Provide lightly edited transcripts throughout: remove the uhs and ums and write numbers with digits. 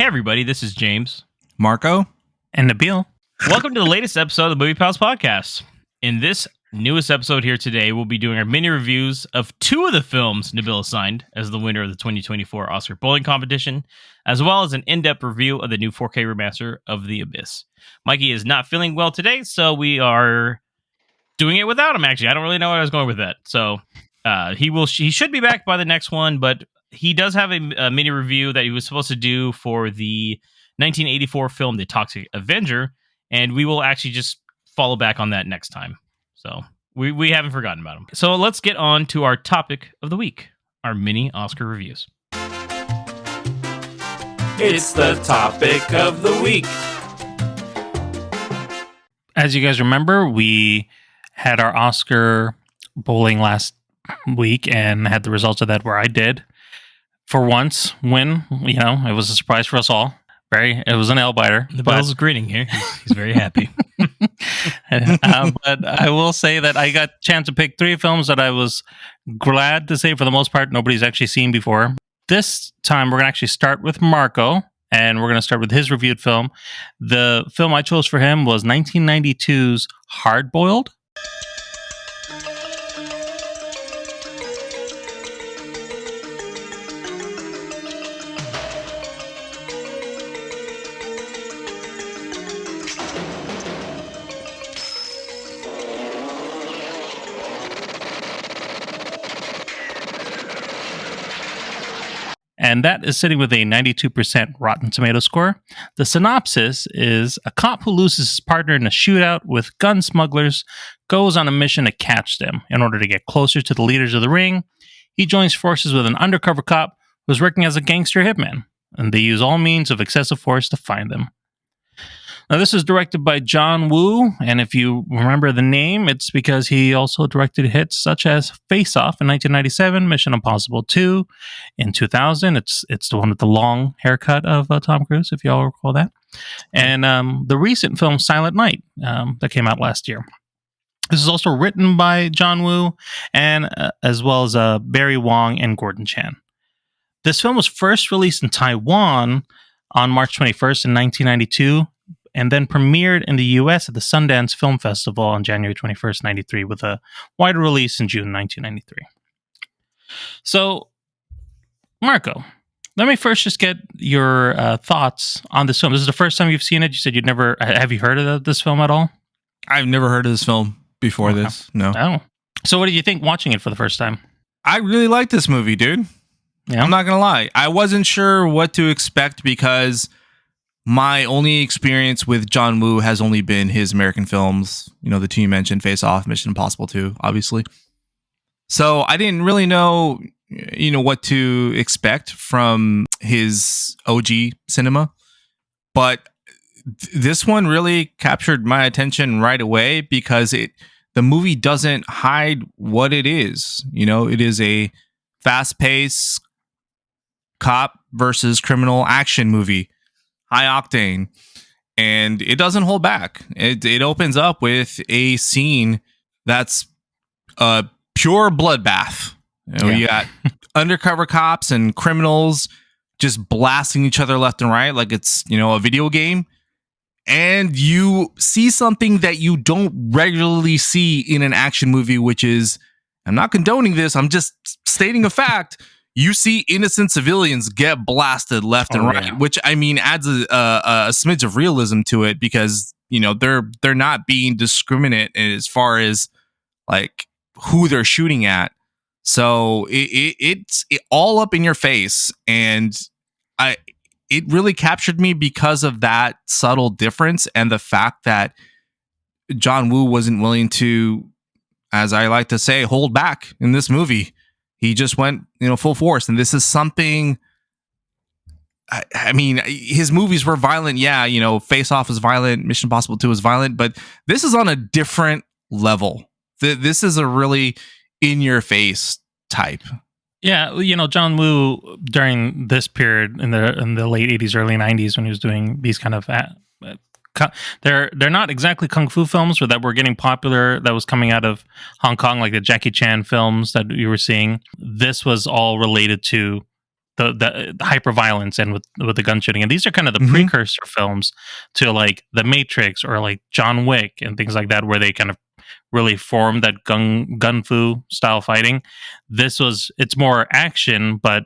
everybody, this is James. Marco. And Nabil. Welcome to the latest episode of the Movie Pals Podcast. In this newest episode here today, we'll be doing our mini reviews of two of the films Nabil assigned as the winner of the 2024 Oscar bowling competition, as well as an in-depth review of the new 4K remaster of The Abyss. Mikey is not feeling well today, so we are doing it without him, actually. I don't really know where I was going with that. So he should be back by the next one, but he does have a mini review that he was supposed to do for the 1984 film The Toxic Avenger, and we will actually just follow back on that next time. So we haven't forgotten about him. So let's get on to our topic of the week, our mini Oscar reviews. It's the topic of the week. As you guys remember, we had our Oscar bowling last week and had the results of that where I did, for once, win. You know, it was a surprise for us all. It was an nail-biter. The Bill's grinning here. He's very happy. But I will say that I got a chance to pick three films that I was glad to say, for the most part, nobody's actually seen before. This time, we're going to actually start with Marco, and we're going to start with his reviewed film. The film I chose for him was 1992's Hard Boiled. And that is sitting with a 92% Rotten Tomato score. The synopsis is a cop who loses his partner in a shootout with gun smugglers goes on a mission to catch them. In order to get closer to the leaders of the ring, he joins forces with an undercover cop who's working as a gangster hitman, and they use all means of excessive force to find them. Now, this is directed by John Woo, and if you remember the name, it's because he also directed hits such as Face Off in 1997, Mission Impossible 2 in 2000. It's the one with the long haircut of Tom Cruise, if you all recall that. And the recent film Silent Night that came out last year. This is also written by John Woo, and as well as Barry Wong and Gordon Chan. This film was first released in Taiwan on March 21st in 1992, and then premiered in the U.S. at the Sundance Film Festival on January 21st, 93, with a wider release in June 1993. So, Marco, let me first just get your thoughts on this film. This is the first time you've seen it. You said you'd never... Have you heard of this film at all? I've never heard of this film before this. No. Oh. So what did you think watching it for the first time? I really like this movie, dude. Yeah. I'm not going to lie. I wasn't sure what to expect because my only experience with John Woo has only been his American films. You know, the two you mentioned, Face Off, Mission Impossible 2, obviously. So I didn't really know, what to expect from his OG cinema. But this one really captured my attention right away because the movie doesn't hide what it is. It is a fast-paced cop versus criminal action movie. High octane, and it doesn't hold back. It opens up with a scene that's a pure bloodbath. You got undercover cops and criminals just blasting each other left and right like it's a video game, and you see something that you don't regularly see in an action movie, which is, I'm not condoning this, I'm just stating a fact. You see innocent civilians get blasted left and right, which adds a smidge of realism to it because they're not being discriminate as far as like who they're shooting at. So it's all up in your face, and it really captured me because of that subtle difference and the fact that John Woo wasn't willing to, as I like to say, hold back in this movie. He just went, full force. And this is something, his movies were violent. Yeah, Face Off is violent. Mission Impossible 2 is violent. But this is on a different level. This is a really in-your-face type. Yeah, John Woo, during this period in the late 80s, early 90s, when he was doing these kind of... they're not exactly kung fu films, but that were getting popular, that was coming out of Hong Kong, like the Jackie Chan films that you were seeing. This was all related to the hyper violence and with the gun shooting. And these are kind of the Mhm. precursor films to like The Matrix or like John Wick and things like that, where they kind of really formed that gun fu style fighting. It's more action, but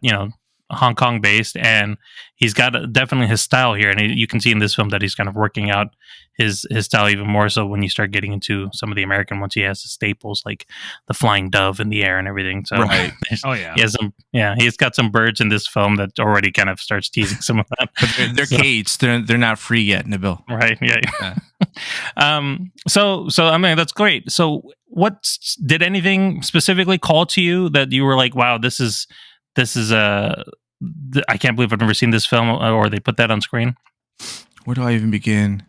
Hong Kong based, and he's got definitely his style here, and you can see in this film that he's kind of working out his style even more so when you start getting into some of the American ones. He has the staples like the flying dove in the air and everything. So Right. Oh yeah. he's got some birds in this film that already kind of starts teasing some of that. But they're So- caged. They're not free yet, Nabil. Right. Yeah. Yeah. So I mean that's great. So did anything specifically call to you that you were like, wow, this is I can't believe I've never seen this film, or they put that on screen. Where do I even begin?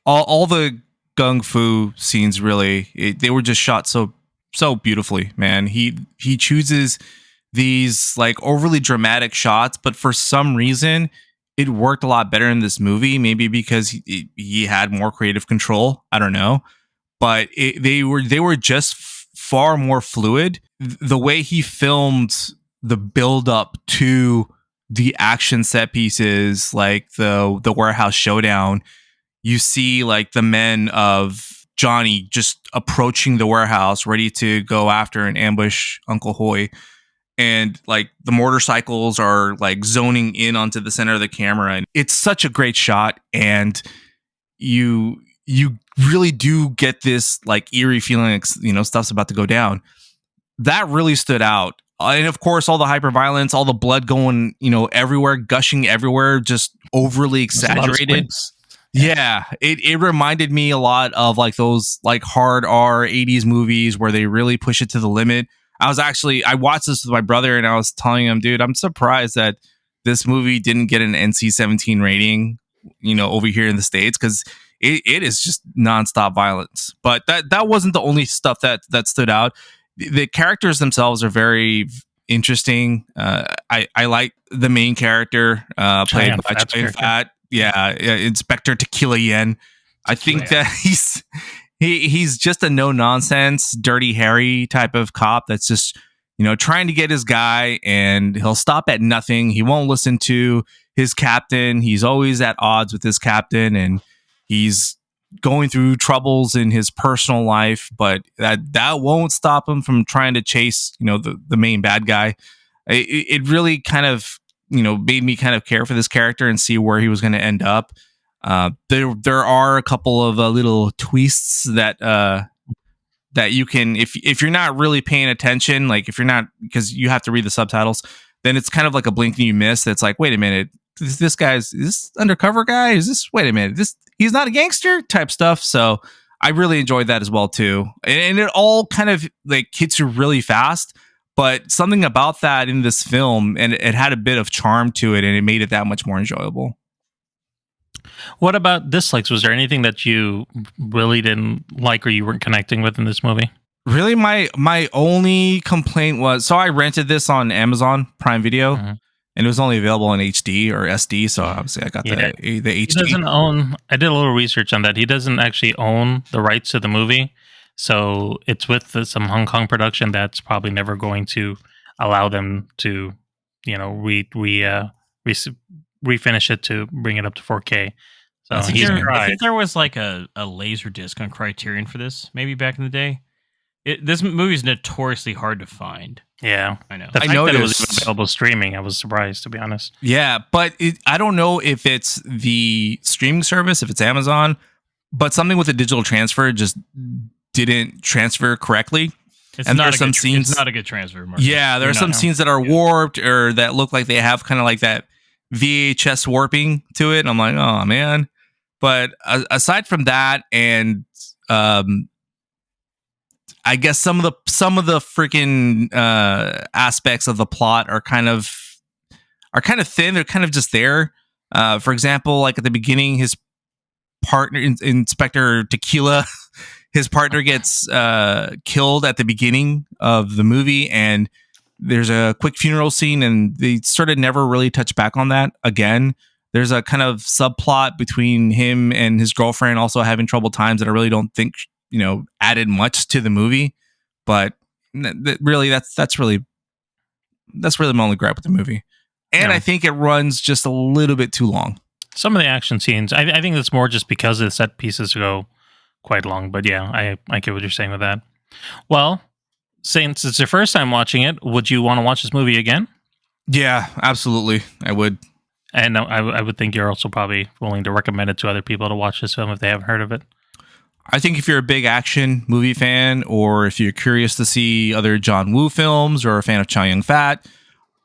all the gung fu scenes really, they were just shot so beautifully, man. He chooses these like overly dramatic shots, but for some reason it worked a lot better in this movie. Maybe because he had more creative control. I don't know, but they were just far more fluid. The way he filmed the build up to the action set pieces, like the warehouse showdown, you see like the men of Johnny just approaching the warehouse, ready to go after and ambush Uncle Hoy. And like the motorcycles are like zoning in onto the center of the camera. And it's such a great shot. And you really do get this like eerie feeling, like, stuff's about to go down. That really stood out. And of course, all the hyper violence, all the blood going, everywhere, gushing everywhere, just overly exaggerated. Yeah, it reminded me a lot of like those like hard R 80s movies where they really push it to the limit. I watched this with my brother and I was telling him, dude, I'm surprised that this movie didn't get an NC-17 rating, over here in the States, because it is just nonstop violence. But that wasn't the only stuff that stood out. The characters themselves are very interesting. I like the main character played by Cheyenne Fat. Yeah, Inspector Tequila Yen. I think that he's just a no nonsense, Dirty Harry type of cop that's just trying to get his guy, and he'll stop at nothing. He won't listen to his captain. He's always at odds with his captain, and he's going through troubles in his personal life, but that won't stop him from trying to chase the main bad guy. It really kind of made me kind of care for this character and see where he was going to end up. There are a couple of little twists that you can, if you're not really paying attention, like if you're not, because you have to read the subtitles, then it's kind of like a blink and you miss. That's like, wait a minute, is this undercover guy? Wait a minute, he's not a gangster type stuff. So I really enjoyed that as well too. And it all kind of like hits you really fast, but something about that in this film, and it had a bit of charm to it, and it made it that much more enjoyable. What about dislikes? Was there anything that you really didn't like or you weren't connecting with in this movie? Really, my only complaint was, so I rented this on Amazon Prime Video, and it was only available in HD or SD. So obviously I got the HD. He doesn't own. I did a little research on that. He doesn't actually own the rights to the movie, so it's with some Hong Kong production that's probably never going to allow them to, refinish it to bring it up to 4K. So I think there was like a laser disc on Criterion for this, maybe back in the day. This movie is notoriously hard to find. Yeah, I know. The fact that it was even available streaming, I was surprised, to be honest. Yeah, but I don't know if it's the streaming service, if it's Amazon, but something with the digital transfer just didn't transfer correctly. It's not a good transfer. Marcus. Yeah, there are some scenes that are warped or that look like they have kind of like that VHS warping to it. And I'm like, oh man. But aside from that, and I guess some of the freaking aspects of the plot are kind of thin. They're kind of just there. For example, like at the beginning, his partner, Inspector Tequila, his partner gets killed at the beginning of the movie, and there's a quick funeral scene, and they sort of never really touch back on that again. There's a kind of subplot between him and his girlfriend also having troubled times that I really don't think added much to the movie, but really that's really that's really my only gripe with the movie. And Yeah. I think it runs just a little bit too long. Some of the action scenes, I think that's more just because the set pieces go quite long. But yeah, I get what you're saying with that. Well, since it's your first time watching it, would you want to watch this movie again? Yeah, absolutely. I would. And I would think you're also probably willing to recommend it to other people to watch this film if they haven't heard of it. I think if you're a big action movie fan, or if you're curious to see other John Woo films, or a fan of Chow Yun-fat,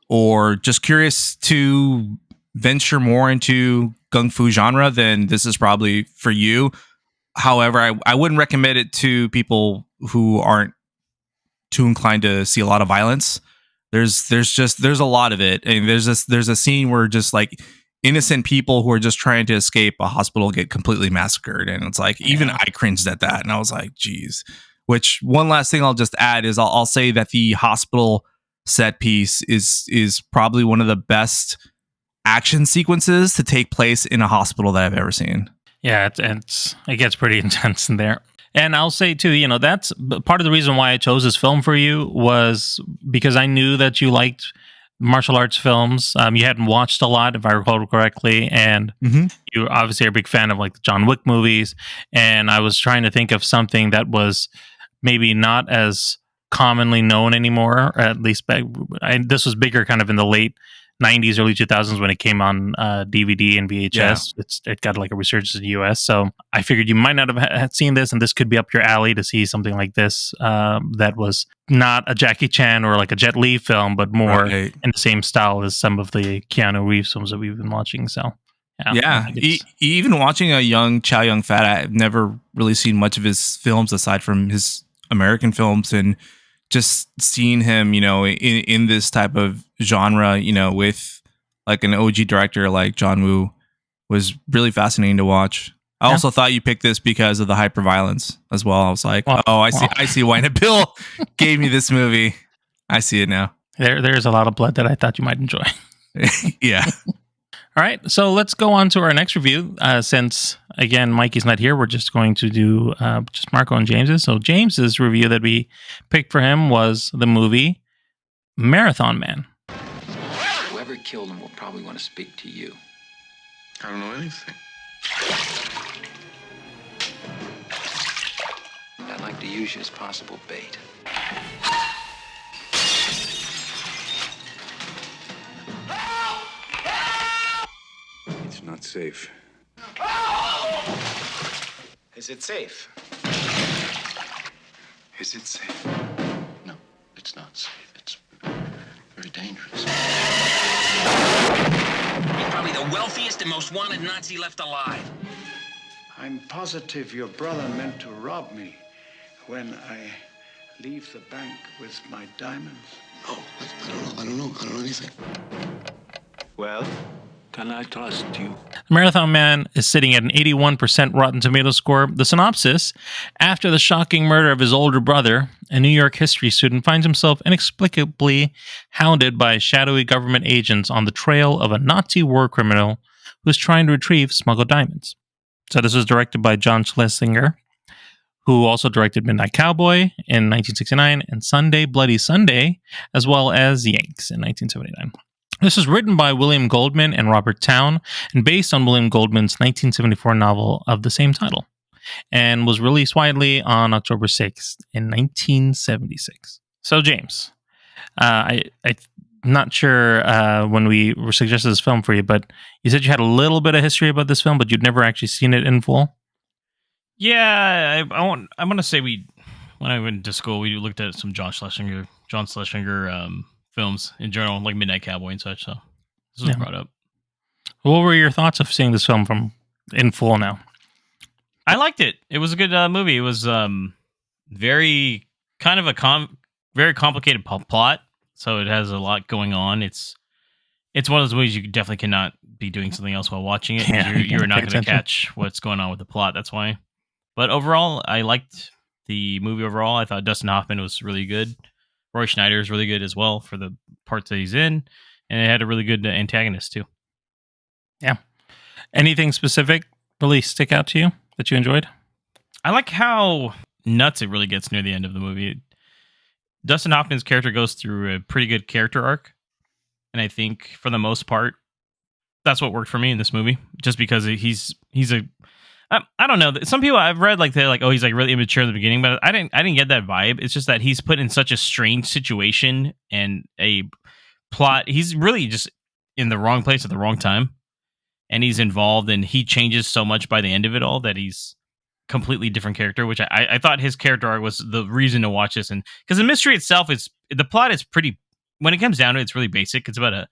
or just curious to venture more into kung fu genre, then this is probably for you. However, I wouldn't recommend it to people who aren't too inclined to see a lot of violence. There's a lot of it, and there's a scene where just like innocent people who are just trying to escape a hospital get completely massacred, and it's like even I cringed at that, and I was like, geez. Which one last thing I'll just add is I'll say that the hospital set piece is probably one of the best action sequences to take place in a hospital that I've ever seen. Yeah, it gets pretty intense in there. And I'll say too, that's part of the reason why I chose this film for you was because I knew that you liked martial arts films. You hadn't watched a lot, if I recall correctly, and you obviously are a big fan of like the John Wick movies. And I was trying to think of something that was maybe not as commonly known anymore, or at least this was bigger kind of in the late 90s, early 2000s when it came on DVD and VHS. Yeah. It got like a resurgence in the US. So I figured you might not have seen this, and this could be up your alley to see something like this that was not a Jackie Chan or like a Jet Li film, but more in the same style as some of the Keanu Reeves films that we've been watching. So yeah. Even watching a young Chow Yun-fat, I've never really seen much of his films aside from his American films, and just seeing him, in this type of genre, with like an OG director like John Woo was really fascinating to watch. I also thought you picked this because of the hyperviolence as well. I was like, I see why Nabil gave me this movie. I see it now. There's a lot of blood that I thought you might enjoy. Yeah. All right, so let's go on to our next review. Since, again, Mikey's not here, we're just going to do just Marco and James's. So James's review that we picked for him was the movie Marathon Man. Whoever killed him will probably want to speak to you. I don't know anything. I'd like to use you as possible bait. It's not safe. Is it safe? Is it safe? No, it's not safe. It's very dangerous. He's probably the wealthiest and most wanted Nazi left alive. I'm positive your brother meant to rob me when I leave the bank with my diamonds. Oh, I don't know anything. Well, can I trust you? Marathon Man is sitting at an 81% Rotten Tomatoes score. The synopsis: after the shocking murder of his older brother, a New York history student finds himself inexplicably hounded by shadowy government agents on the trail of a Nazi war criminal who is trying to retrieve smuggled diamonds. So this was directed by John Schlesinger, who also directed Midnight Cowboy in 1969 and Sunday, Bloody Sunday, as well as Yanks in 1979. This was written by William Goldman and Robert Towne and based on William Goldman's 1974 novel of the same title, and was released widely on October 6th in 1976. So, James, I'm not sure when we suggested this film for you, but you said you had a little bit of history about this film, but you'd never actually seen it in full. Yeah, I want to say when I went to school, we looked at some John Schlesinger films in general, like Midnight Cowboy and such. So this was brought up. What were your thoughts of seeing this film in full now? I liked it. It was a good movie. It was very kind of very complicated plot, so it has a lot going on. It's one of those movies you definitely cannot be doing something else while watching it. Yeah, you're not going to catch what's going on with the plot. That's why. But overall, I liked the movie overall. I thought Dustin Hoffman was really good. Roy Schneider is really good as well for the parts that he's in. And it had a really good antagonist, too. Yeah. Anything specific really stick out to you that you enjoyed? I like how nuts it really gets near the end of the movie. Dustin Hoffman's character goes through a pretty good character arc. and I think for the most part, that's what worked for me in this movie. Just because he's a I don't know. Some people I've read like they're like, oh, he's like really immature in the beginning, but I didn't get that vibe. It's just that he's put in such a strange situation and a plot. He's really just in the wrong place at the wrong time, and he's involved, and he changes so much by the end of it all that he's completely different character. Which I thought his character arc was the reason to watch this, and because the mystery itself is the plot is pretty. When it comes down to it, it's really basic. It's about a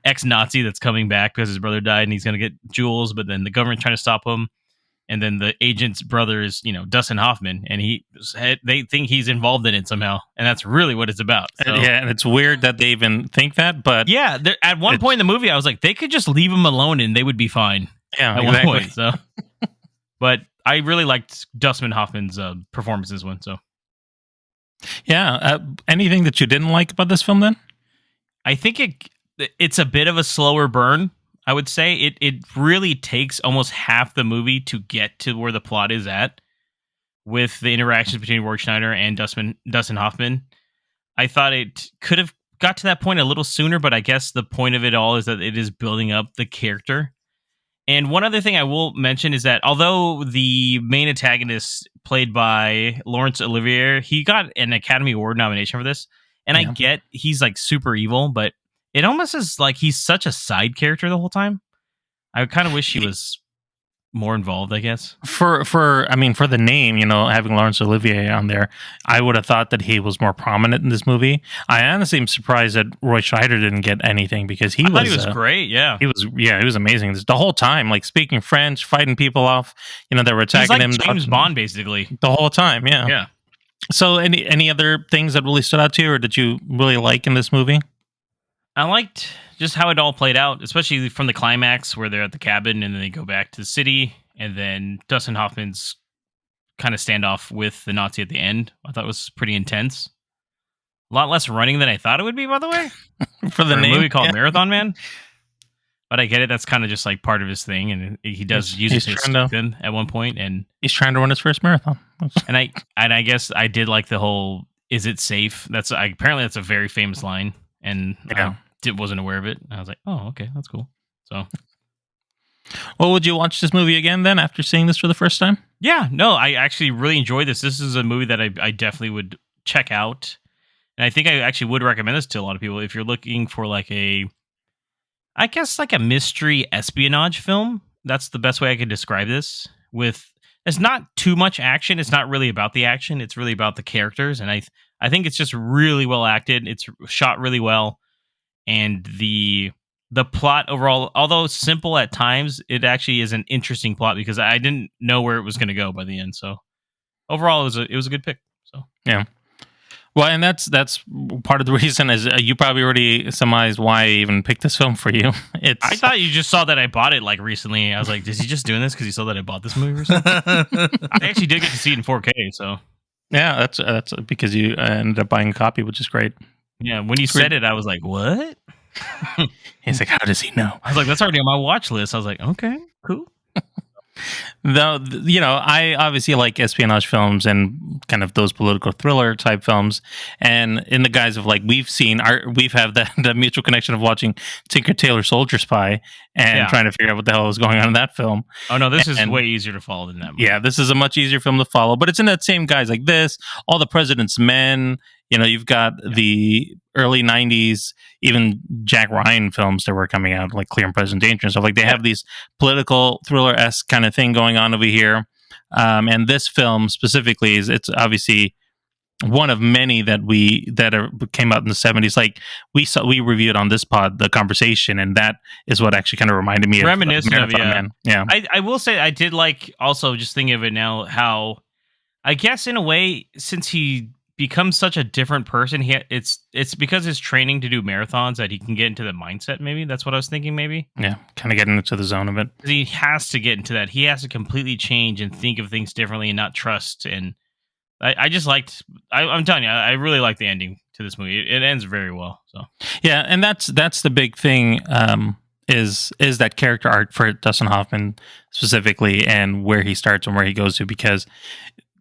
ex-Nazi that's coming back because his brother died, and he's going to get jewels, but then the government's trying to stop him. And then the agent's brother is, Dustin Hoffman, and they think he's involved in it somehow, and that's really what it's about. So. Yeah, and it's weird that they even think that, but yeah, at one point in the movie, I was like, they could just leave him alone and they would be fine. Yeah, at exactly. one point. So, but I really liked Dustin Hoffman's performance in this one. So, yeah, anything that you didn't like about this film? Then I think it's a bit of a slower burn. I would say it really takes almost half the movie to get to where the plot is at with the interactions between Roy Schneider and Dustin Hoffman. I thought it could have got to that point a little sooner, but I guess the point of it all is that it is building up the character. And one other thing I will mention is that although the main antagonist played by Laurence Olivier, he got an Academy Award nomination for this. And I get he's like super evil, but it almost is like he's such a side character the whole time. I kind of wish he was more involved, I guess. For the name, having Laurence Olivier on there, I would have thought that he was more prominent in this movie. I honestly am surprised that Roy Scheider didn't get anything because I thought he was great. Yeah, he was amazing the whole time, like speaking French, fighting people off. They were attacking him. James Bond, basically, the whole time. Yeah, yeah. So, any other things that really stood out to you, or did you really like in this movie? I liked just how it all played out, especially from the climax where they're at the cabin and then they go back to the city, and then Dustin Hoffman's kind of standoff with the Nazi at the end. I thought it was pretty intense. A lot less running than I thought it would be, by the way. For the name, movie called Marathon Man. But I get it. That's kind of just like part of his thing, and he does use his strength at one point, and he's trying to run his first marathon. and I guess I did like the whole "Is it safe?" Apparently that's a very famous line. And I wasn't aware of it. I was like, oh, okay, that's cool. So, well, would you watch this movie again then after seeing this for the first time? Yeah, no, I actually really enjoyed this. This is a movie that I definitely would check out. And I think I actually would recommend this to a lot of people if you're looking for like a mystery espionage film. That's the best way I could describe this. It's not too much action. It's not really about the action. It's really about the characters. And I think it's just really well acted. It's shot really well. And the plot overall, although simple at times, it actually is an interesting plot because I didn't know where it was going to go by the end. So overall, it was a good pick. So yeah. Well, and that's part of the reason is you probably already surmised why I even picked this film for you. I thought you just saw that I bought it like recently. I was like, is he just doing this because he saw that I bought this movie or something? I actually did get to see it in 4K, so yeah, that's because you ended up buying a copy, which is great. Yeah, when you said it, I was like, what? He's like, how does he know? I was like, that's already on my watch list. I was like, okay, cool. Though, I obviously like espionage films and kind of those political thriller type films. And in the guise of like, we've had the mutual connection of watching Tinker Tailor Soldier Spy and trying to figure out what the hell was going on in that film. Oh no, this is way easier to follow than that movie. Yeah, this is a much easier film to follow, but it's in that same guise like this, All the President's Men. You've got the early 90s, even Jack Ryan films that were coming out, like Clear and Present Danger and stuff. Like they have these political thriller-esque kind of thing going on over here. And this film specifically it's obviously one of many that came out in the 70s. Like we reviewed on this pod, The Conversation, and that is what actually kind of reminded me reminiscent of Marathon Man. Yeah. I will say I did like, also just thinking of it now, how I guess in a way, since he becomes such a different person, it's because his training to do marathons that he can get into the mindset. Maybe that's what I was thinking. Maybe kind of getting into the zone of it. He has to get into that. He has to completely change and think of things differently and not trust. And I just liked. I'm telling you, I really like the ending to this movie. It ends very well. So yeah, and that's the big thing. Is that character arc for Dustin Hoffman specifically, and where he starts and where he goes to, because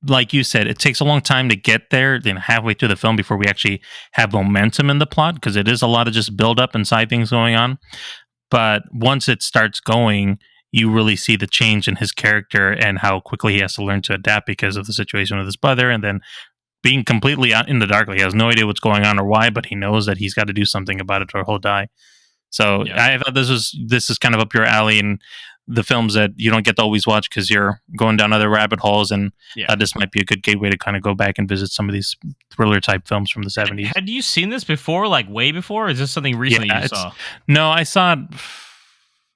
like you said, it takes a long time to get there, then halfway through the film before we actually have momentum in the plot, because it is a lot of just build up and side things going on. But once it starts going, you really see the change in his character and how quickly he has to learn to adapt because of the situation with his brother, and then being completely out in the dark. Like, he has no idea what's going on or why, but he knows that he's got to do something about it or he'll die. So I thought this is kind of up your alley, and the films that you don't get to always watch because you're going down other rabbit holes, and this might be a good gateway to kind of go back and visit some of these thriller type films from the 70s. Had you seen this before, like way before, or is this something recently you saw? No, I saw it,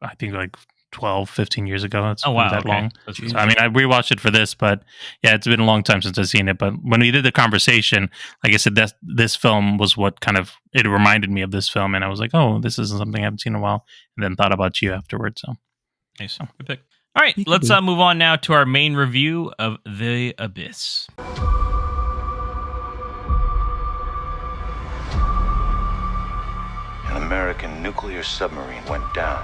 I think, like 12, 15 years ago. It's been that long. So, I mean, I rewatched it for this, but yeah, it's been a long time since I've seen it. But when we did the conversation, like I said, this film was what kind of, it reminded me of this film. And I was like, oh, this isn't something I haven't seen in a while. And then thought about you afterwards. So nice. Good pick. All right, let's move on now to our main review of The Abyss. An American nuclear submarine went down.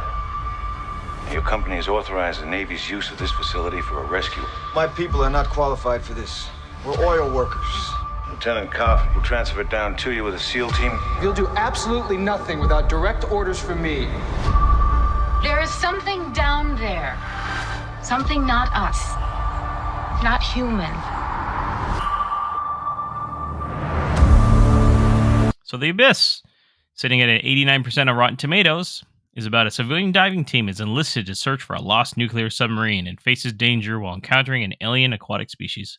Your company has authorized the Navy's use of this facility for a rescue. My people are not qualified for this. We're oil workers. Lieutenant Koff will transfer it down to you with a SEAL team. You'll do absolutely nothing without direct orders from me. There is something down there. Something not us. Not human. So The Abyss, sitting at an 89% of Rotten Tomatoes, is about a civilian diving team is enlisted to search for a lost nuclear submarine and faces danger while encountering an alien aquatic species.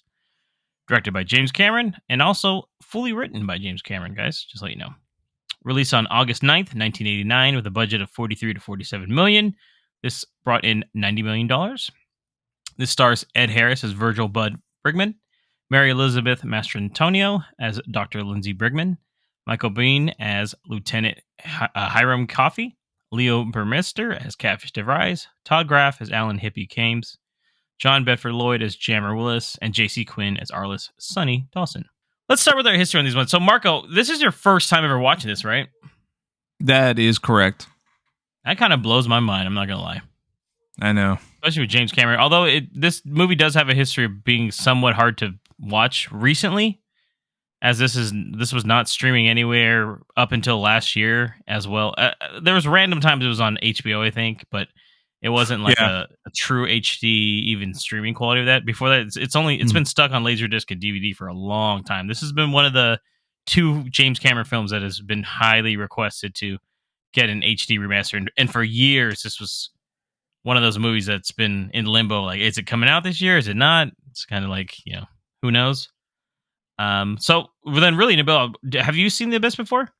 Directed by James Cameron, and also fully written by James Cameron, guys, just to let you know. Released on August 9th, 1989, with a budget of $43 to $47 million. This brought in $90 million. This stars Ed Harris as Virgil Bud Brigman, Mary Elizabeth Mastrantonio as Dr. Lindsay Brigman, Michael Biehn as Lieutenant Hiram Coffey, Leo Burmester as Catfish DeVries, Todd Graff as Alan Hippie Kames, John Bedford Lloyd as Jammer Willis, and J.C. Quinn as Arliss Sonny Dawson. Let's start with our history on these ones. So, Marco, this is your first time ever watching this, right? That is correct. That kind of blows my mind, I'm not going to lie. I know. Especially with James Cameron. Although this movie does have a history of being somewhat hard to watch recently, as this was not streaming anywhere up until last year as well. There was random times it was on HBO, I think, but it wasn't like a true HD even streaming quality of that. Before that, it's been stuck on Laserdisc and DVD for a long time. This has been one of the 2 James Cameron films that has been highly requested to get an HD remaster, and for years this was one of those movies that's been in limbo. Like, is it coming out this year? Is it not? It's kind of like, who knows? So then, really, Nabil, have you seen The Abyss before?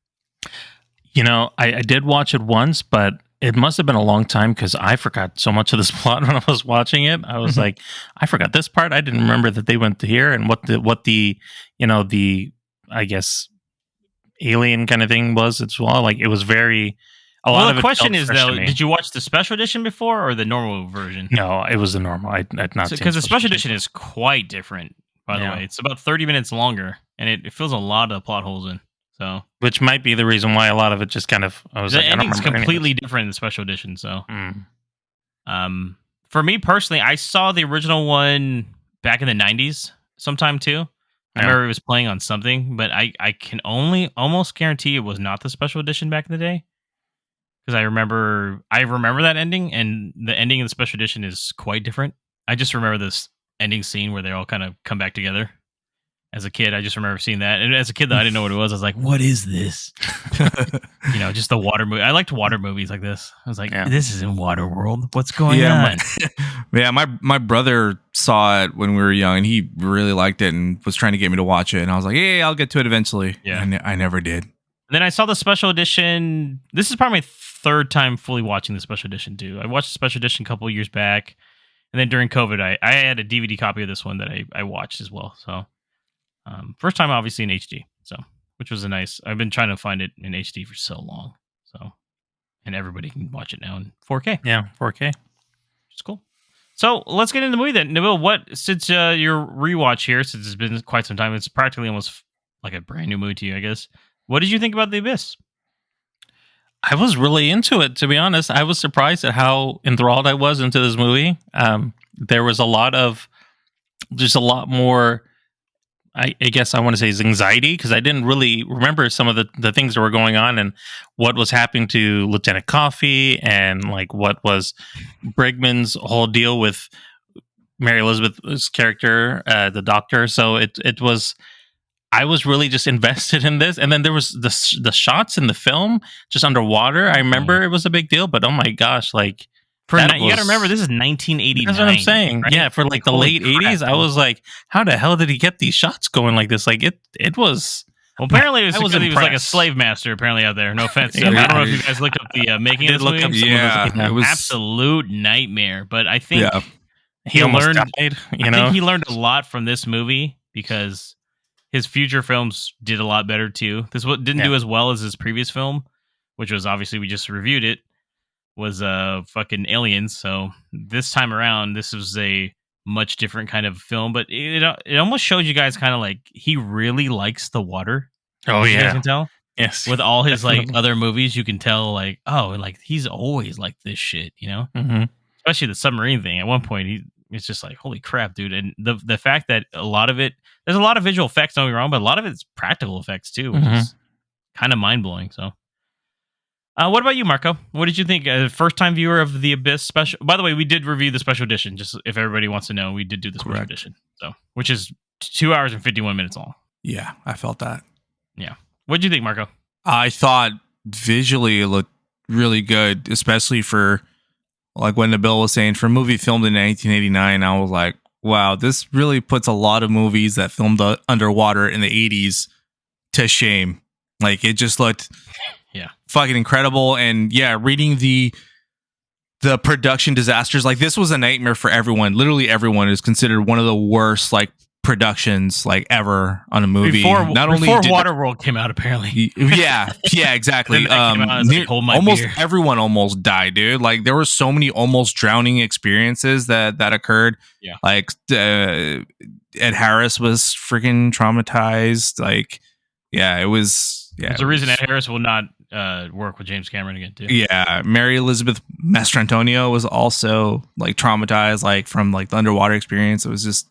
I did watch it once, but it must have been a long time because I forgot so much of this plot when I was watching it. I was like, I forgot this part. I didn't remember that they went to here, and what the I guess alien kind of thing was as well. Like, it was very. Well, the question is, though, did you watch the special edition before or the normal version? No, it was the normal. I'd not seen because the special edition is quite different. By the way, it's about 30 minutes longer, and it fills a lot of plot holes in. So, which might be the reason why a lot of it just kind of the ending's completely different in the special edition. So, for me personally, I saw the original one back in the 90s sometime too. I remember it was playing on something, but I can only almost guarantee it was not the special edition back in the day, because I remember that ending, and the ending of the special edition is quite different. I just remember this ending scene where they all kind of come back together. As a kid, I just remember seeing that. And as a kid, though, I didn't know what it was. I was like, what is this? Just the water movie. I liked water movies like this. I was like, this is in water world. What's going on? My brother saw it when we were young, and he really liked it and was trying to get me to watch it. And I was like, yeah, I'll get to it eventually. Yeah. And I never did. And then I saw the special edition. This is probably my 3rd time fully watching the special edition, too. I watched the special edition a couple of years back. And then during COVID, I had a DVD copy of this one that I watched as well. So, first time obviously in HD. So, which was I've been trying to find it in HD for so long. So, and everybody can watch it now in 4K. Yeah, 4K. Which is cool. So let's get into the movie then. Nabil, since your rewatch here, since it's been quite some time, it's practically almost like a brand new movie to you, I guess. What did you think about The Abyss? I was really into it, to be honest. I was surprised at how enthralled I was into this movie. There was a lot of just a lot more. I guess I want to say is anxiety, because I didn't really remember some of the things that were going on and what was happening to Lieutenant Coffee and like what was Brigman's whole deal with Mary Elizabeth's character, the doctor. So it was, I was really just invested in this. And then there was the shots in the film just underwater. I remember it was a big deal, but oh my gosh, like you got to remember this is 1989. That's what I'm saying. Right? Yeah, for like the late 80s, I was like, how the hell did he get these shots going like this? Like it was. Well, apparently it was I was because he was like a impressed. slave master. Apparently out there. No offense. Yeah. I don't know if you guys looked up the making of this movie. it was Absolute nightmare. But I think he almost died. I think he learned a lot from this movie because his future films did a lot better too. This didn't do as well as his previous film, which was obviously we just reviewed it. Was fucking Aliens. So this time around, this was a much different kind of film, but it almost shows you guys kind of like he really likes the water. Oh You guys yeah, can tell. yes. With all his like Definitely. other movies, you can tell like, oh, like he's always like this shit, you know. Mm-hmm. Especially the submarine thing. At one point, it's just like, holy crap, dude! And the fact that a lot of it, there's a lot of visual effects. Don't get me wrong, but a lot of it's practical effects too, which is kind of mind blowing. So. What about you, Marco? What did you think? First time viewer of the Abyss special. By the way, we did review the special edition. Just if everybody wants to know, we did do the special edition. So, which is 2 hours and 51 minutes long. Yeah, I felt that. Yeah. What did you think, Marco? I thought visually it looked really good, especially for like when Nabil was saying for a movie filmed in 1989. I was like, wow, this really puts a lot of movies that filmed underwater in the 80s to shame. Like it just looked fucking incredible. And yeah, reading the production disasters, like this was a nightmare for everyone. Literally everyone is considered one of the worst like productions like ever on a movie. Before Waterworld came out, apparently. Yeah, exactly. Almost everyone almost died, dude. Like there were so many almost drowning experiences that occurred. Yeah. Like Ed Harris was freaking traumatized. Like, yeah, it was. Yeah, there's a reason Ed Harris will not work with James Cameron again, too. Yeah, Mary Elizabeth Mastrantonio was also like traumatized, like from like the underwater experience. It was just,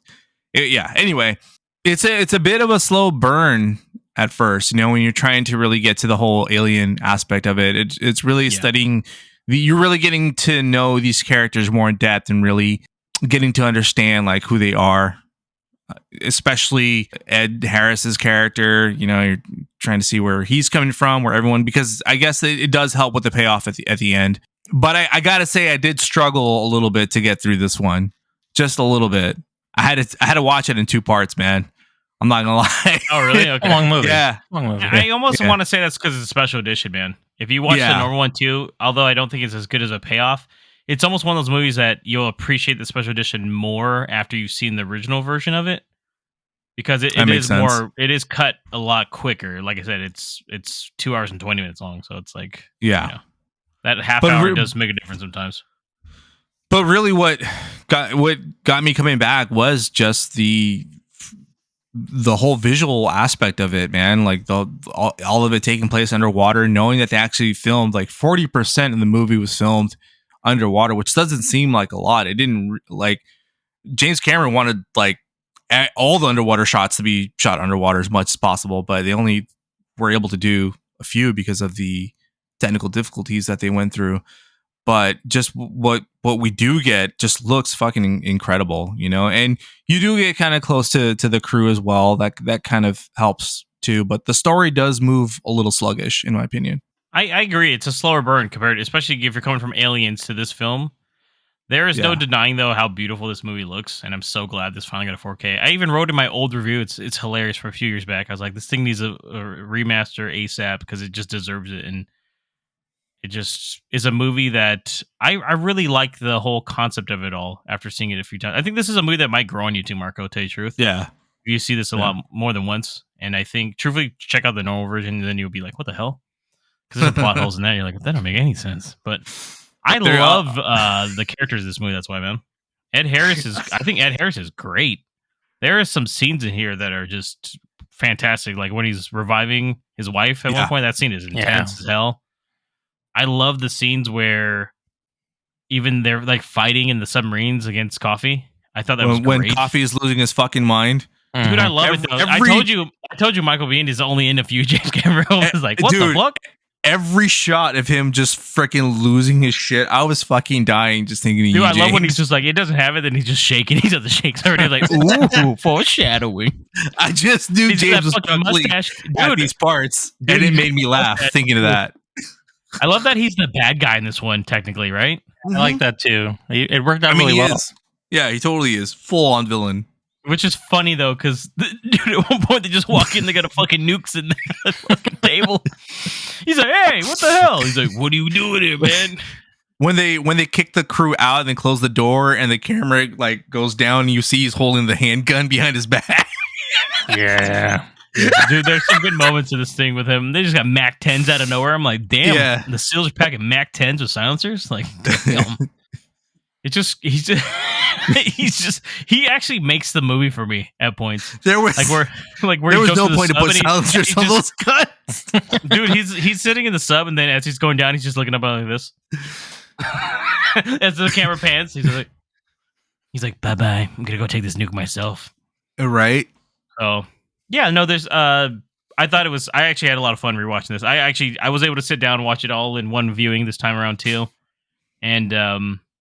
Anyway, it's a bit of a slow burn at first, you know, when you're trying to really get to the whole alien aspect of it. It's really studying. You're really getting to know these characters more in depth and really getting to understand like who they are. Especially Ed Harris's character, you know, you're trying to see where he's coming from, where everyone, because I guess it does help with the payoff at the end. But I gotta say, I did struggle a little bit to get through this one, just a little bit. I had to watch it in 2 parts, man. I'm not gonna lie. Oh, really? Okay. Long movie. Yeah. Long movie. I almost want to say that's because it's a special edition, man. If you watch the normal one too, although I don't think it's as good as a payoff, it's almost one of those movies that you'll appreciate the special edition more after you've seen the original version of it. Because it is more, it is cut a lot quicker. Like I said, it's 2 hours and 20 minutes long. So it's like, that half hour does make a difference sometimes. But really what got me coming back was just the whole visual aspect of it, man. Like all of it taking place underwater, knowing that they actually filmed like 40% of the movie was filmed underwater, which doesn't seem like a lot. It didn't, like, James Cameron wanted like all the underwater shots to be shot underwater as much as possible, but they only were able to do a few because of the technical difficulties that they went through. But just what we do get just looks fucking incredible, you know. And you do get kind of close to the crew as well. That kind of helps too. But the story does move a little sluggish, in my opinion. I agree. It's a slower burn compared, especially if you're coming from Aliens to this film. There is no denying, though, how beautiful this movie looks, and I'm so glad this finally got a 4K. I even wrote in my old review, it's hilarious, for a few years back. I was like, this thing needs a remaster ASAP because it just deserves it, and it just is a movie that I really like the whole concept of it all after seeing it a few times. I think this is a movie that might grow on you too, Marco, to tell you the truth. Yeah. You see this a lot more than once, and I think, truthfully, check out the normal version, and then you'll be like, what the hell? Because there's plot holes in that. You're like, that don't make any sense. But I love the characters of this movie. That's why, man. I think Ed Harris is great. There are some scenes in here that are just fantastic. Like when he's reviving his wife at one point, that scene is intense as hell. I love the scenes where even they're like fighting in the submarines against Coffee. I thought that was when great. Coffee is losing his fucking mind. Dude, I love it though. I told you Michael Biehn is only in a few James Cameron films. I was like, what the fuck? Every shot of him just freaking losing his shit, I was fucking dying just thinking of Dude, you, I love when James. he's just like, it doesn't have it, then he's just shaking. He does the shakes already, like, ooh, foreshadowing. I just knew He's James was got fucking struggling mustache. at Dude, these parts, dude, and it made me laugh thinking of that. I love that he's the bad guy in this one, technically, right? I like that too. It worked out I mean, really he well. is. Yeah, he totally is. Full on villain. Which is funny though, because dude, at one point they just walk in, they got a fucking nukes in the fucking table. He's like, "Hey, what the hell?" He's like, "What are you doing here, man?" When they kick the crew out and then close the door and the camera like goes down, and you see he's holding the handgun behind his back. Yeah. Dude, there's some good moments of this thing with him. They just got Mac 10s out of nowhere. I'm like, damn, Yeah. the SEALs are packing Mac 10s with silencers. Like, damn. He actually makes the movie for me at points. There was where there was no point to put silencers on those guns. Dude, he's sitting in the sub, and then as he's going down, he's just looking up like this. As the camera pans, he's like, bye bye. I'm gonna go take this nuke myself. Right. So yeah, no, there's I actually had a lot of fun rewatching this. I was able to sit down and watch it all in one viewing this time around too. And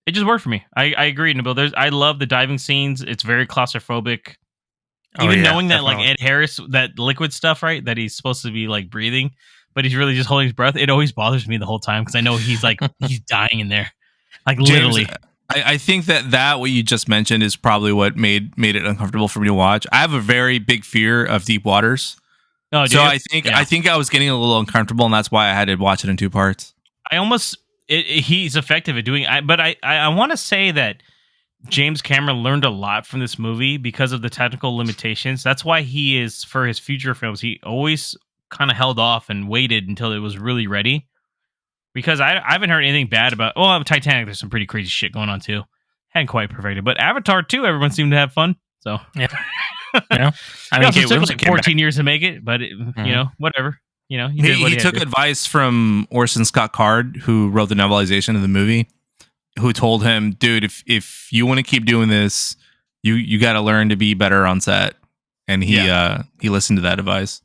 it just worked for me. I agree, Nabil. I love the diving scenes. It's very claustrophobic. Even knowing that like Ed Harris, that liquid stuff, right? That he's supposed to be like breathing, but he's really just holding his breath. It always bothers me the whole time because I know he's like he's dying in there. Like James, literally. I think that what you just mentioned is probably what made it uncomfortable for me to watch. I have a very big fear of deep waters. Oh, so I think I was getting a little uncomfortable, and that's why I had to watch it in two parts. He's effective at doing it, but I want to say that James Cameron learned a lot from this movie because of the technical limitations. That's why he is, for his future films, he always kind of held off and waited until it was really ready. Because I haven't heard anything bad about. Well, Titanic, there's some pretty crazy shit going on too. Hadn't quite perfected, but Avatar 2, everyone seemed to have fun. So yeah. I mean, it took like 14 years to make it, but you know, whatever. You know, he took advice from Orson Scott Card, who wrote the novelization of the movie, who told him, "Dude, if you want to keep doing this, you got to learn to be better on set." And he listened to that advice,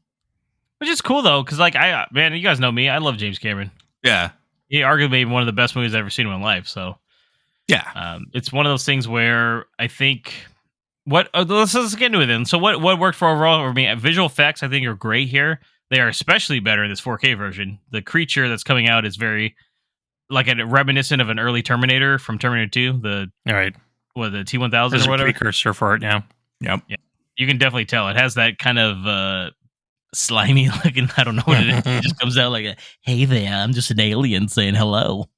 which is cool though, because like man, you guys know me, I love James Cameron. Yeah, he arguably one of the best movies I've ever seen in my life. So yeah, it's one of those things where I think let's get into it then. So what worked for overall for me? Visual effects I think are great here. They are especially better in this 4K version. The creature that's coming out is very like reminiscent of an early Terminator from Terminator 2. The T-1000 There's or whatever. a precursor for it now. Yep. Yeah, you can definitely tell it has that kind of slimy looking. I don't know what it is. It just comes out like hey there, I'm just an alien saying hello.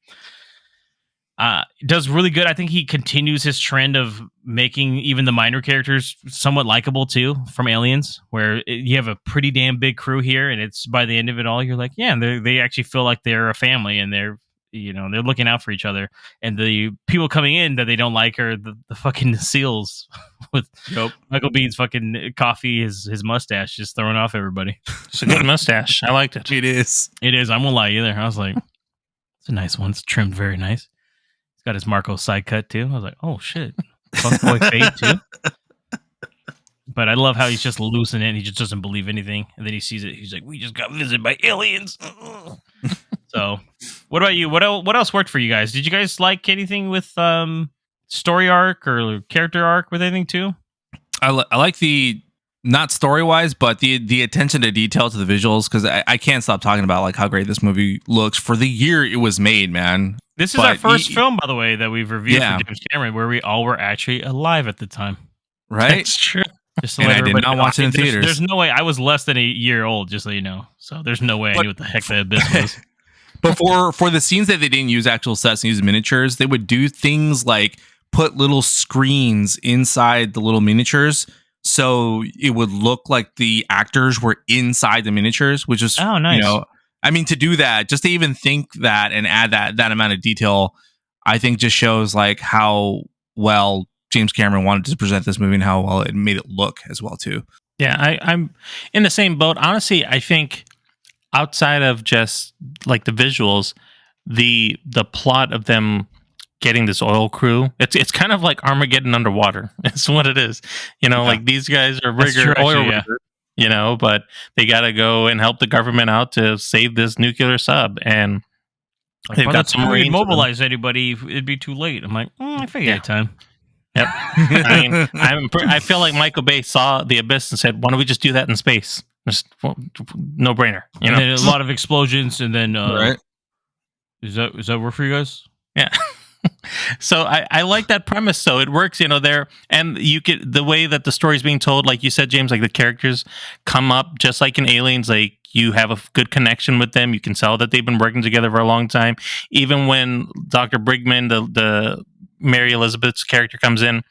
Does really good. I think he continues his trend of making even the minor characters somewhat likable too, from Aliens, where you have a pretty damn big crew here, and it's by the end of it all, you're like, yeah, they actually feel like they're a family, and they're looking out for each other. And the people coming in that they don't like are the fucking SEALs with Michael Bihn's fucking coffee, his mustache just throwing off everybody. It's a good mustache. I liked it. It is. I won't lie either. I was like, it's a nice one. It's trimmed very nice. Got his Marco side cut too. I was like, oh shit. Fuckboy fade too. But I love how he's just losing it and he just doesn't believe anything. And then he sees it. He's like, we just got visited by aliens. So what about you? What else worked for you guys? Did you guys like anything with story arc or character arc with anything too? I like the, not story wise, but the attention to detail to the visuals, because I can't stop talking about like how great this movie looks for the year it was made, man. This is our first film, by the way, that we've reviewed from James Cameron, where we all were actually alive at the time. Right? It's true. Just to and let I did not watch it in theaters. There's no way. I was less than a year old, just so you know. So there's no way I knew what the heck the Abyss was. But for the scenes that they didn't use actual sets and use miniatures, they would do things like put little screens inside the little miniatures, so it would look like the actors were inside the miniatures, which is nice. I mean, to do that, just to even think that and add that amount of detail, I think just shows like how well James Cameron wanted to present this movie and how well it made it look as well too. Yeah, I'm in the same boat. Honestly, I think outside of just like the visuals, the plot of them getting this oil crew. It's kind of like Armageddon underwater. It's what it is. Like these guys are oil riggers, but they got to go and help the government out to save this nuclear sub. And they've got some Marines. Mobilize anybody, it'd be too late. I'm like, I figured time. Yep. I feel like Michael Bay saw The Abyss and said, "Why don't we just do that in space? Just no brainer." And then a lot of explosions, and then right? Is that work for you guys? Yeah. So I like that premise. So it works, there, and you get the way that the story's being told, like you said, James, like the characters come up just like in Aliens, like you have a good connection with them. You can tell that they've been working together for a long time. Even when Dr. Brigman, the Mary Elizabeth's character, comes in,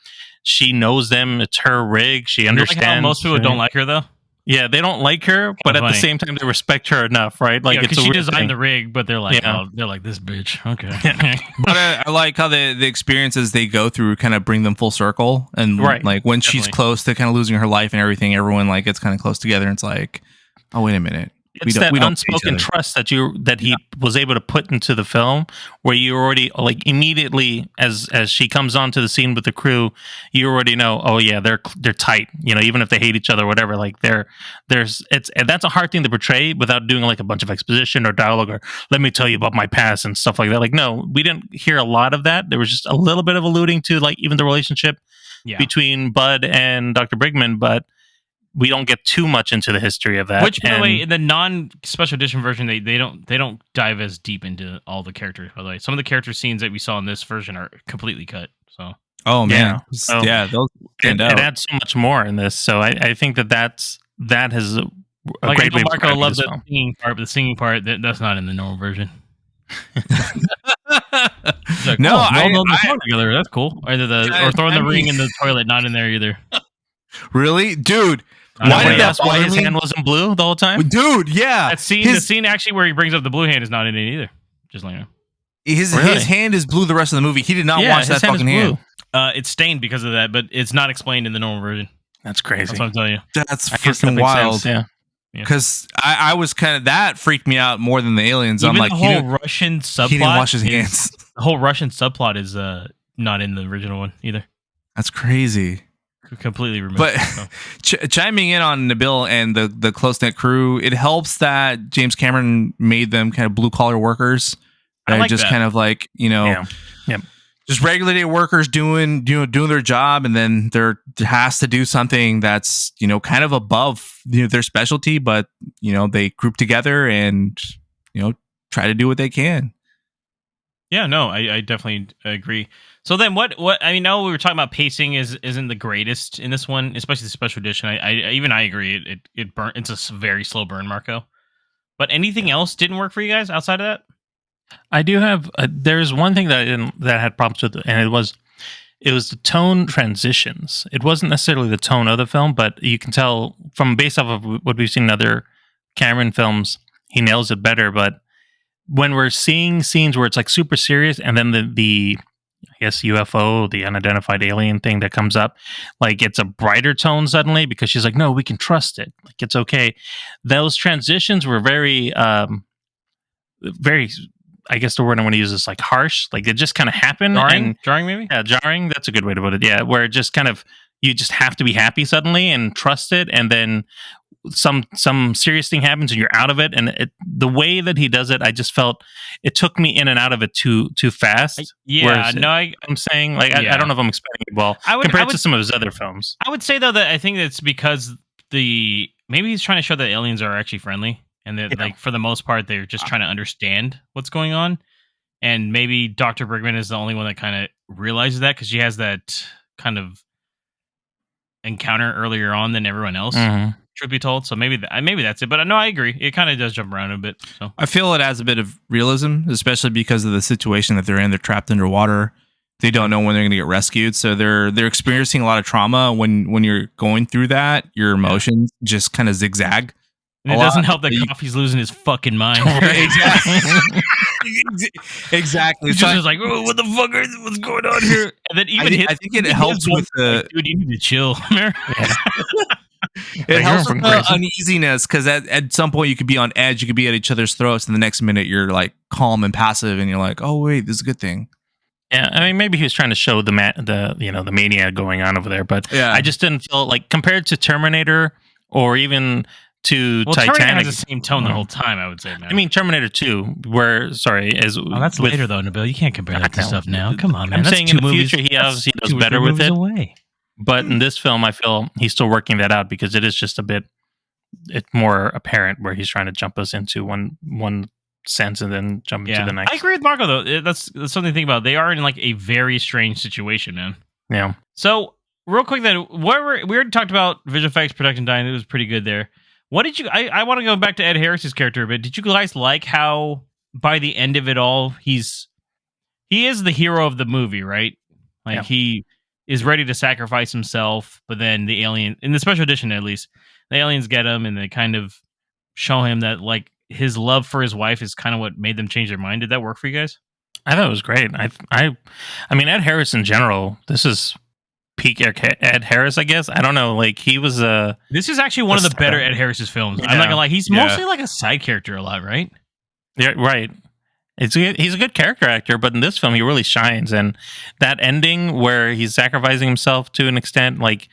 she knows them. It's her rig. She understands. Like how most people don't like her, though. Yeah, they don't like her, but at the same time, they respect her enough, right? Like, because she designed the rig, but they're like, they're like, this bitch. Okay. But I like how the experiences they go through kind of bring them full circle, and like when she's close to kind of losing her life and everything, everyone like gets kind of close together, and it's like, oh, wait a minute. It's that unspoken trust that he was able to put into the film, where you already like immediately as she comes onto the scene with the crew, you already know, oh yeah, they're tight. Even if they hate each other or whatever, like and that's a hard thing to portray without doing like a bunch of exposition or dialogue or let me tell you about my past and stuff like that. Like, no, we didn't hear a lot of that. There was just a little bit of alluding to like even the relationship between Bud and Dr. Brigman, but we don't get too much into the history of that. Which, by the way, in the non-special edition version, they don't dive as deep into all the characters. By the way, some of the character scenes that we saw in this version are completely cut. So, oh man, those it adds so much more in this. So I think that has a like great way. Marco loves the singing part, but the singing part that's not in the normal version. Like, no, I together. That's cool. Or throwing the ring in the toilet, not in there either. Really, dude. Why his hand wasn't blue the whole time? Dude, yeah. That scene, the scene actually where he brings up the blue hand is not in it either. Just like his hand is blue the rest of the movie. He did not wash that fucking hand. It's stained because of that, but it's not explained in the normal version. That's crazy. That's what I'm telling you. That's freaking wild. Sense, because I was kind of that freaked me out more than the aliens. Even I'm like, the whole Russian subplot. He didn't wash his hands. The whole Russian subplot is not in the original one either. That's crazy. Completely removed. But chiming in on Nabil and the close knit crew, it helps that James Cameron made them kind of blue collar workers. I like just that. kind of like just regular day workers doing their job, and then there has to do something that's kind of above their specialty, but they group together and try to do what they can. Yeah, no, I definitely agree. So then what I mean, now we were talking about pacing isn't the greatest in this one, especially the special edition. I agree. It burnt. It's a very slow burn, Marco. But anything else didn't work for you guys outside of that? I do have. There's one thing that I had problems with, and it was the tone transitions. It wasn't necessarily the tone of the film, but you can tell from based off of what we've seen in other Cameron films, he nails it better. But when we're seeing scenes where it's like super serious, and then the I guess UFO, the unidentified alien thing that comes up, like it's a brighter tone suddenly because she's like, no, we can trust it. Like it's okay. Those transitions were very, very, I guess the word I want to use is like harsh. Like it just kind of happened. Jarring maybe? Yeah, jarring. That's a good way to put it. Yeah, where it just kind of, you just have to be happy suddenly and trust it. And then some serious thing happens and you're out of it, and the way that he does it, I just felt it took me in and out of it too fast. I'm saying like I don't know if I'm explaining it well compared to some of his other films. I would say though that I think it's because maybe he's trying to show that aliens are actually friendly, and that like for the most part they're just trying to understand what's going on, and maybe Dr. Brigman is the only one that kind of realizes that because she has that kind of encounter earlier on than everyone else. Mm-hmm. Truth be told, so maybe that's it. But no, I agree. It kind of does jump around a bit. So I feel it adds a bit of realism, especially because of the situation that they're in. They're trapped underwater. They don't know when they're going to get rescued, so they're experiencing a lot of trauma. When you're going through that, your emotions just kind of zigzag. And it doesn't help that Coffee's losing his fucking mind. Exactly. Exactly. He's just like, oh, what the fuck what's going on here? And then even I think it helps with the dude. You need to chill. It helps with the uneasiness because at some point you could be on edge, you could be at each other's throats, and the next minute you're like calm and passive, and you're like, oh wait, this is a good thing. Yeah, I mean, maybe he was trying to show the mania going on over there, but Yeah. I just didn't feel like compared to Terminator or even to Terminator Titanic. has the same tone the whole time, I would say, man. I mean, Terminator 2, is that's later though, Nabil. You can't compare that to stuff now. Come on, man. I'm That's saying two in the movies. future he does two or better three with movies it. Away. But in this film, I feel he's still working that out because it is just it's more apparent where he's trying to jump us into one sense and then jump into the next. I agree with Marco though. That's something to think about. They are in like a very strange situation, man. Yeah. So real quick then, we already talked about visual effects, production design. It was pretty good there. What did you? I want to go back to Ed Harris's character a bit. Did you guys like how by the end of it all, he is the hero of the movie, right? Like he is ready to sacrifice himself, but then the alien, in the special edition at least, the aliens get him and they kind of show him that like his love for his wife is kind of what made them change their mind. Did that work for you guys? I thought it was great. I mean, Ed Harris in general, this is peak Ed Harris, I guess. I don't know. Like he was This is actually one of the better Ed Harris's films. I'm not gonna lie. He's mostly like a side character a lot, right? Yeah, right. He's a good character actor, but in this film he really shines. And that ending where he's sacrificing himself to an extent, like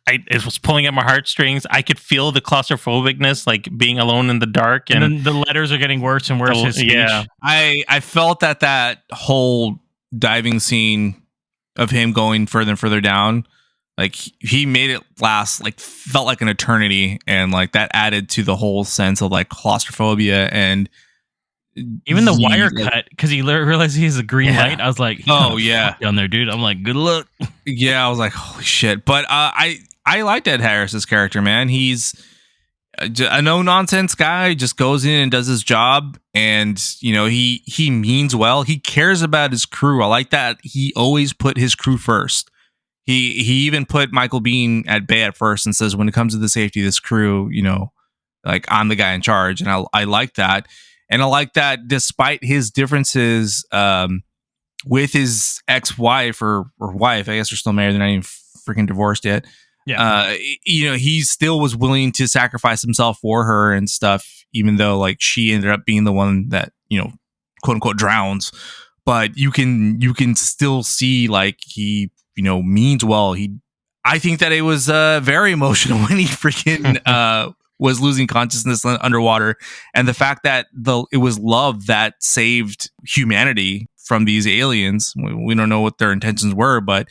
it was pulling at my heartstrings. I could feel the claustrophobicness, like being alone in the dark, and then the letters are getting worse and worse. His speech. Yeah, I felt that whole diving scene of him going further and further down, like he made it last, like felt like an eternity, and like that added to the whole sense of like claustrophobia and. Even the wire cut because he realized he has a green light. I was like, "Oh yeah, down there, dude." I'm like, "Good luck." Yeah, I was like, "Holy shit!" But I liked Ed Harris's character, man. He's a no nonsense guy. Just goes in and does his job, and he means well. He cares about his crew. I like that. He always put his crew first. He even put Michael Biehn at bay at first and says, "When it comes to the safety of this crew, like I'm the guy in charge." And I like that. And I like that despite his differences with his ex-wife or wife, I guess they're still married, they're not even freaking divorced yet. Yeah. He still was willing to sacrifice himself for her and stuff, even though like she ended up being the one that, quote unquote drowns. But you can still see like he, means well. I think that it was very emotional when he freaking was losing consciousness underwater, and the fact that it was love that saved humanity from these aliens. We don't know what their intentions were, but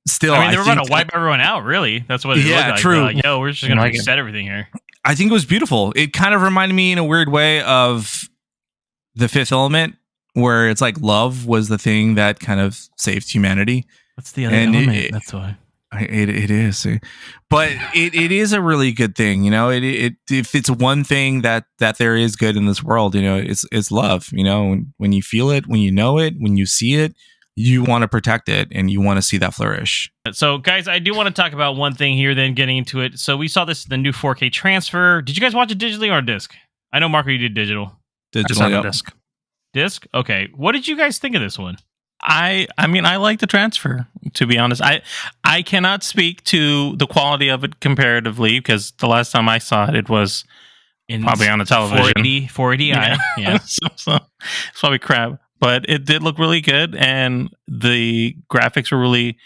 still, I mean, they were about to wipe everyone out. Really, that's what it looked like. True. Yo, we're just gonna reset everything here. I think it was beautiful. It kind of reminded me in a weird way of The Fifth Element, where it's like love was the thing that kind of saved humanity. What's the other element? That's why. It is, but it is a really good thing, if it's one thing that there is good in this world, it's love. When you feel it, when you know it, when you see it, you want to protect it and you want to see that flourish. So guys, I do want to talk about one thing here, then getting into it. So we saw the new 4K transfer. Did you guys watch it digitally or disc? I know Marco, you did digital. Digital disc. Okay, what did you guys think of this one? I mean, I like the transfer, to be honest. I cannot speak to the quality of it comparatively because the last time I saw it, it was probably on a television. 480i. Yeah. so it's probably crap. But it did look really good, and the graphics were really...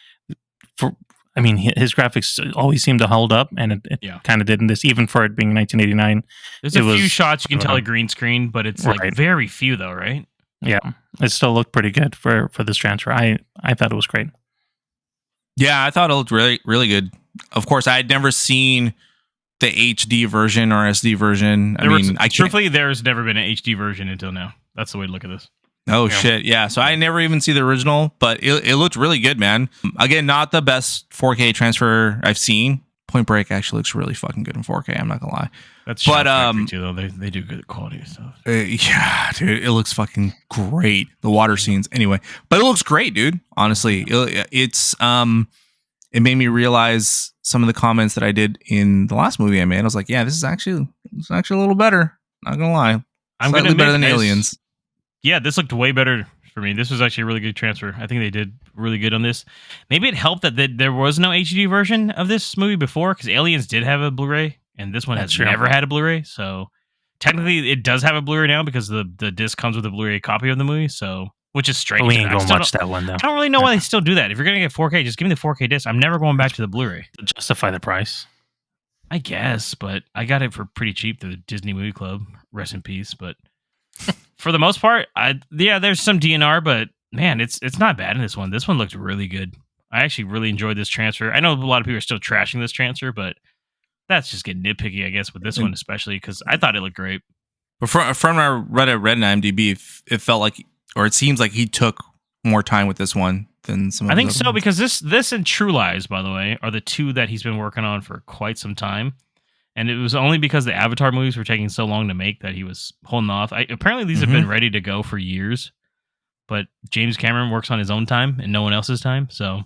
his graphics always seem to hold up, and it kind of did in this, even for it being 1989. There's a few shots you can tell a green screen, but it's like very few though, right? Yeah, it still looked pretty good for this transfer. I thought it was great. Yeah, I thought it looked really, really good. Of course, I had never seen the HD version or SD version. Truthfully, there's never been an HD version until now. That's the way to look at this. Oh, shit. Yeah. So I never even see the original, but it looked really good, man. Again, not the best 4K transfer I've seen. Point Break actually looks really fucking good in 4K. I'm not gonna lie. That's Shout Factory too, though. They do good quality stuff. Yeah, dude, it looks fucking great. The water scenes, anyway, but it looks great, dude. Honestly, it made me realize some of the comments that I did in the last movie I made. I was like, yeah, this is actually a little better. Not gonna lie, I'm slightly gonna better than Aliens. Yeah, this looked way better for me. This was actually a really good transfer. I think they did really good on this. Maybe it helped that there was no HD version of this movie before, because Aliens did have a Blu-ray, and this one has never had a Blu-ray. So technically, it does have a Blu-ray now because the disc comes with a Blu-ray copy of the movie. So which is strange. We ain't I gonna still watch that one though. I don't really know why they still do that. If you're gonna get 4K, just give me the 4K disc. I'm never going back to the Blu-ray. To justify the price. I guess, but I got it for pretty cheap through the Disney Movie Club. Rest in peace. But for the most part, there's some DNR, but man, it's not bad in this one. This one looked really good. I actually really enjoyed this transfer. I know a lot of people are still trashing this transfer, but that's just getting nitpicky, I guess, with this one especially, because I thought it looked great. But from I read in IMDb, it felt like, or it seems like he took more time with this one than some. I think so, because this and True Lies, by the way, are the two that he's been working on for quite some time. And it was only because the Avatar movies were taking so long to make that he was holding off. Apparently, these have been ready to go for years, but James Cameron works on his own time and no one else's time. So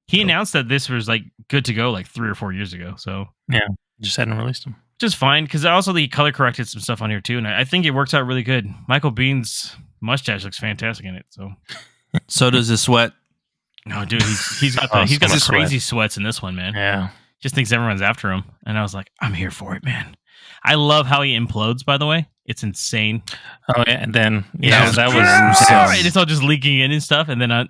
he announced that this was like good to go like 3 or 4 years ago. So yeah, just hadn't released them. Just fine, because also he color corrected some stuff on here too, and I think it works out really good. Michael Bihn's mustache looks fantastic in it. So does his sweat. No, dude, he's got the crazy sweats in this one, man. Yeah. Just thinks everyone's after him. And I was like, I'm here for it, man. I love how he implodes, by the way. It's insane. Oh, yeah. And then, that was right. It's all just leaking in and stuff. And then I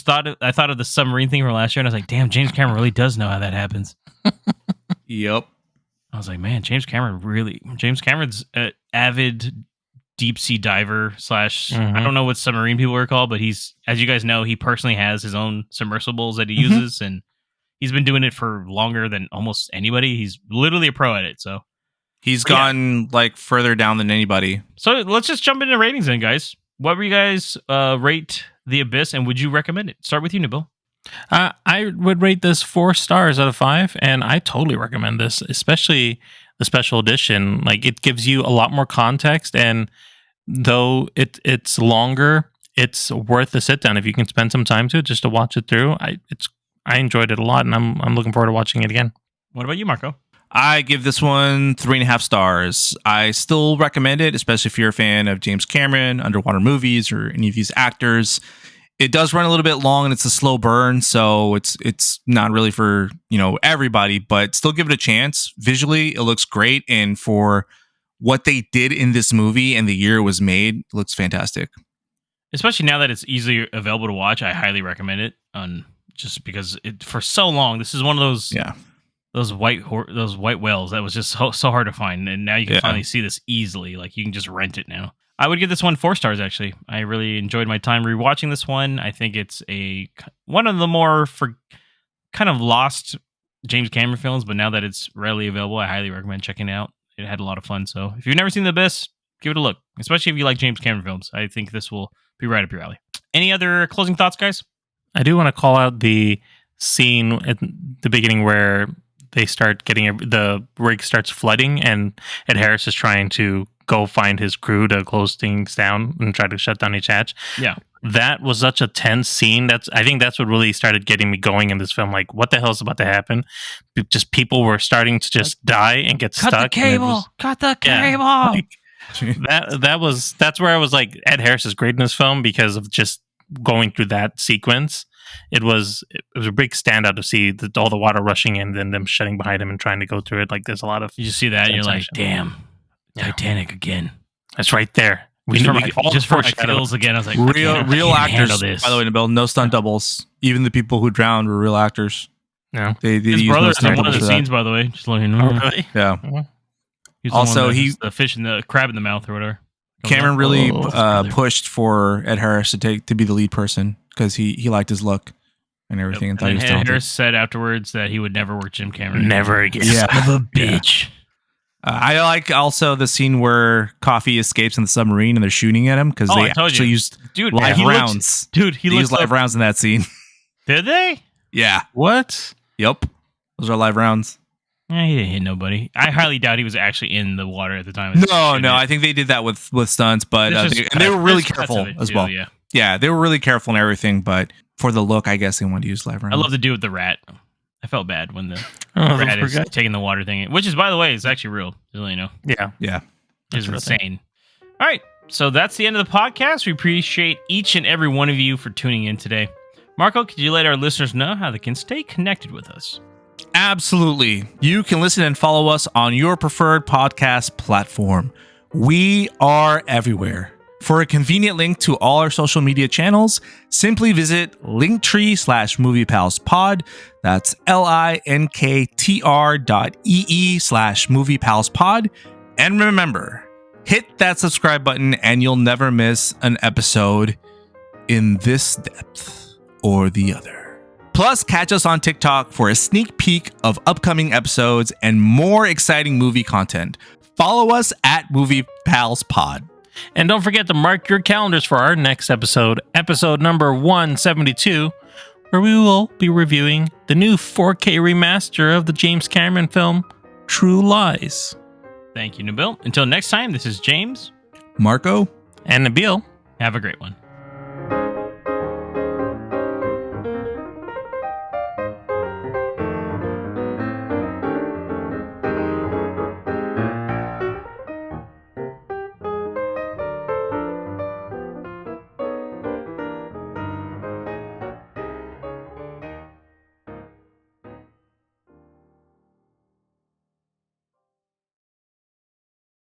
thought of the submarine thing from last year, and I was like, damn, James Cameron really does know how that happens. Yep. I was like, man, James Cameron's an avid deep sea diver / I don't know what submarine people are called, but he's, as you guys know, he personally has his own submersibles that he uses, and he's been doing it for longer than almost anybody. He's literally a pro at it. So he's gone like further down than anybody. So let's just jump into ratings then, guys. What would you guys rate The Abyss, and would you recommend it? Start with you, Nabil. I would rate this 4 stars out of 5, and I totally recommend this, especially the special edition. Like, it gives you a lot more context, and though it's longer, it's worth the sit down if you can spend some time to it just to watch it through. I enjoyed it a lot, and I'm looking forward to watching it again. What about you, Marco? I give this one 3.5 stars. I still recommend it, especially if you're a fan of James Cameron, underwater movies, or any of these actors. It does run a little bit long, and it's a slow burn, so it's not really for everybody, but still give it a chance. Visually, it looks great, and for what they did in this movie and the year it was made, it looks fantastic. Especially now that it's easily available to watch, I highly recommend it. Just because for so long, this is one of those white whales that was just so hard to find, and now you can finally see this easily. Like, you can just rent it now. I would give this one 4 stars, actually. I really enjoyed my time rewatching this one. I think it's one of the more kind of lost James Cameron films, but now that it's readily available, I highly recommend checking it out. It had a lot of fun. So if you've never seen The Abyss, give it a look, especially if you like James Cameron films. I think this will be right up your alley. Any other closing thoughts, guys? I do want to call out the scene at the beginning where they start the rig starts flooding, and Ed Harris is trying to go find his crew to close things down and try to shut down each hatch. Yeah. That was such a tense scene. I think that's what really started getting me going in this film. Like, what the hell is about to happen? Just people were starting to just die and get stuck. Cut the cable! Cut the cable! That's where I was like, Ed Harris is great in this film because of just going through that sequence. It was a big standout to see all the water rushing in, then them shutting behind him and trying to go through it. Like, there's a lot of you just see that and you're like, damn, Titanic again. That's right there. Just for my kills again. I was like, real actors. By the way, Nabil, no stunt doubles. Even the people who drowned were real actors. No, his brother's in one of the scenes, by the way. Just letting you know. Oh, really? Yeah. He's also, the fish in the crab in the mouth or whatever. Cameron really pushed for Ed Harris to be the lead person because he liked his look and everything. And thought he was talented. Ed Harris said afterwards that he would never work Jim Cameron. Never again. Son of a bitch. Yeah. I like also the scene where Coffee escapes in the submarine and they're shooting at him because they actually used live rounds. He used live rounds in that scene. Did they? Yeah. What? Yep. Those are live rounds. Yeah, he didn't hit nobody. I highly doubt he was actually in the water at the time. No. I think they did that with stunts, but they were really careful as well. Yeah, they were really careful and everything, but for the look, I guess they wanted to use live rounds. I love the dude with the rat. I felt bad when the rat is taking the water thing, which is, by the way, is actually real. Just you know. Yeah. It's insane. All right, so that's the end of the podcast. We appreciate each and every one of you for tuning in today. Marco, could you let our listeners know how they can stay connected with us? Absolutely. You can listen and follow us on your preferred podcast platform. We are everywhere. For a convenient link to all our social media channels, simply visit linktree/moviepalspod. That's linktr.ee/moviepalspod. And remember, hit that subscribe button and you'll never miss an episode in this depth or the other. Plus, catch us on TikTok for a sneak peek of upcoming episodes and more exciting movie content. Follow us at MoviePalsPod. And don't forget to mark your calendars for our next episode, episode number 172, where we will be reviewing the new 4K remaster of the James Cameron film, True Lies. Thank you, Nabil. Until next time, this is James, Marco, and Nabil. Have a great one.